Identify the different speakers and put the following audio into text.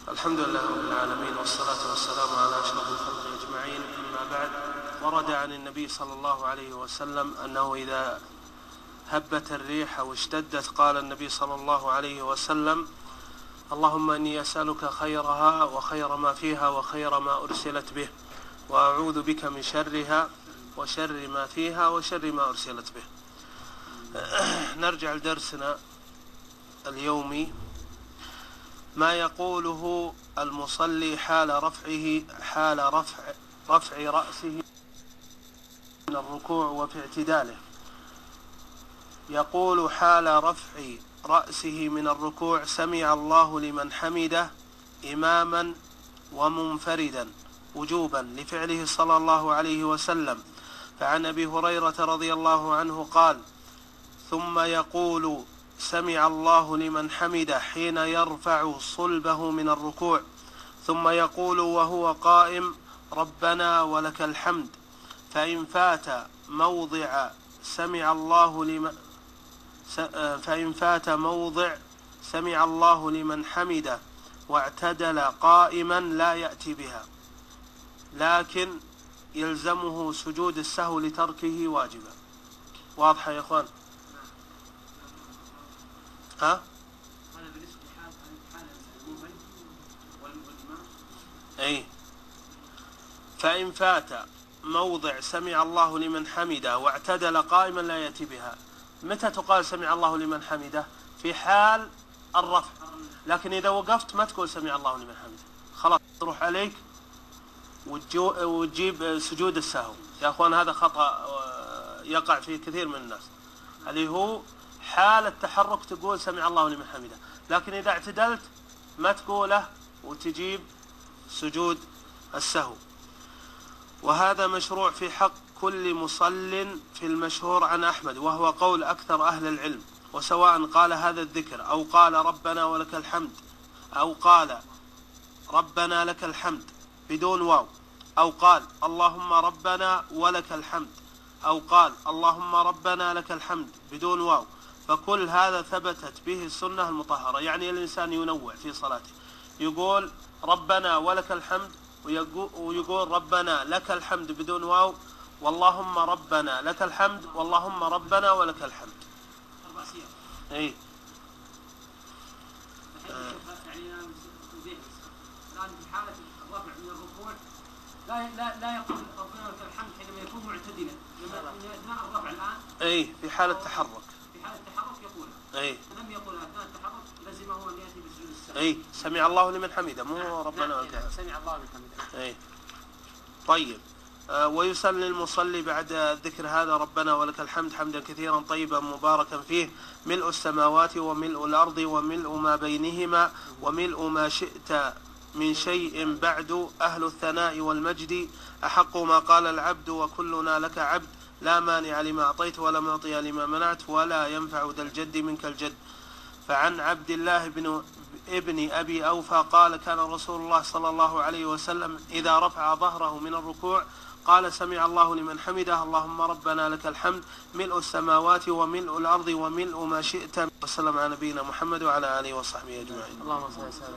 Speaker 1: الحمد لله رب العالمين، والصلاة والسلام على أشرف الخلق أجمعين. أما بعد، ورد عن النبي صلى الله عليه وسلم أنه إذا هبت الريح أو اشتدت قال النبي صلى الله عليه وسلم: اللهم إني أسألك خيرها وخير ما فيها وخير ما أرسلت به، وأعوذ بك من شرها وشر ما فيها وشر ما أرسلت به. نرجع لدرسنا اليومي، ما يقوله المصلي حال رفع رأسه من الركوع وفي اعتداله. يقول حال رفع رأسه من الركوع: سمع الله لمن حمده إماما ومنفردا وجوبا لفعله صلى الله عليه وسلم. فعن أبي هريرة رضي الله عنه قال: ثم يقول سمع الله لمن حمده حين يرفع صلبه من الركوع، ثم يقول وهو قائم: ربنا ولك الحمد. فإن فات موضع سمع الله لمن حمده واعتدل قائما لا يأتي بها، لكن يلزمه سجود السهو لتركه واجبا. واضحة يا إخوان؟ ها؟ أي. فإن فات موضع سمع الله لمن حمده واعتدل قائما لا يأتي بها. متى تقال سمع الله لمن حمده؟ في حال الرفع، لكن إذا وقفت ما تقول سمع الله لمن حمده، خلاص تروح عليك وتجيب سجود السهو. يا أخوان، هذا خطأ يقع فيه كثير من الناس، اللي هو حال التحرك تقول سمع الله لمن حمده، لكن إذا اعتدلت ما تقوله وتجيب سجود السهو. وهذا مشروع في حق كل مصل في المشهور عن أحمد، وهو قول أكثر أهل العلم. وسواء قال هذا الذكر أو قال ربنا ولك الحمد، أو قال ربنا لك الحمد بدون واو، أو قال اللهم ربنا ولك الحمد، أو قال اللهم ربنا لك الحمد بدون واو، فكل هذا ثبتت به السنة المطهرة. يعني الإنسان ينوع في صلاته، يقول ربنا ولك الحمد، ويقول ربنا لك الحمد بدون واو، واللهم ربنا لك الحمد، واللهم ربنا ولك الحمد. اي.
Speaker 2: الآن في حالة الرفع من الركوع لا يقول ربنا لك الحمد حينما يكون معتدلا، لما أثناء الرفع الآن.
Speaker 1: اي، في حالة التحرك.
Speaker 2: في حالة التحرك يقول.
Speaker 1: اي.
Speaker 2: فلم يقول أثناء التحرك لزمه أن يأتي بسجود السهو.
Speaker 1: اي، سمع الله لمن حمده، مو ربنا ولك الحمد.
Speaker 2: سمع الله لمن حمده.
Speaker 1: اي. طيب. ويسن المصلي بعد ذكر هذا ربنا ولك الحمد حمدا كثيرا طيبا مباركا فيه، ملء السماوات وملء الأرض وملء ما بينهما وملء ما شئت من شيء بعد، أهل الثناء والمجد أحق ما قال العبد وكلنا لك عبد، لا مانع لما أعطيت ولا معطي لما منعت ولا ينفع ذا الجد منك الجد. فعن عبد الله ابن أبي أوفى قال: كان رسول الله صلى الله عليه وسلم إذا رفع ظهره من الركوع قال: سمع الله لمن حمده، اللهم ربنا لك الحمد، ملء السماوات وملء الأرض وملء ما شئت. وسلم على نبينا محمد وعلى آله وصحبه أجمعين.
Speaker 2: اللهم صل وسلم.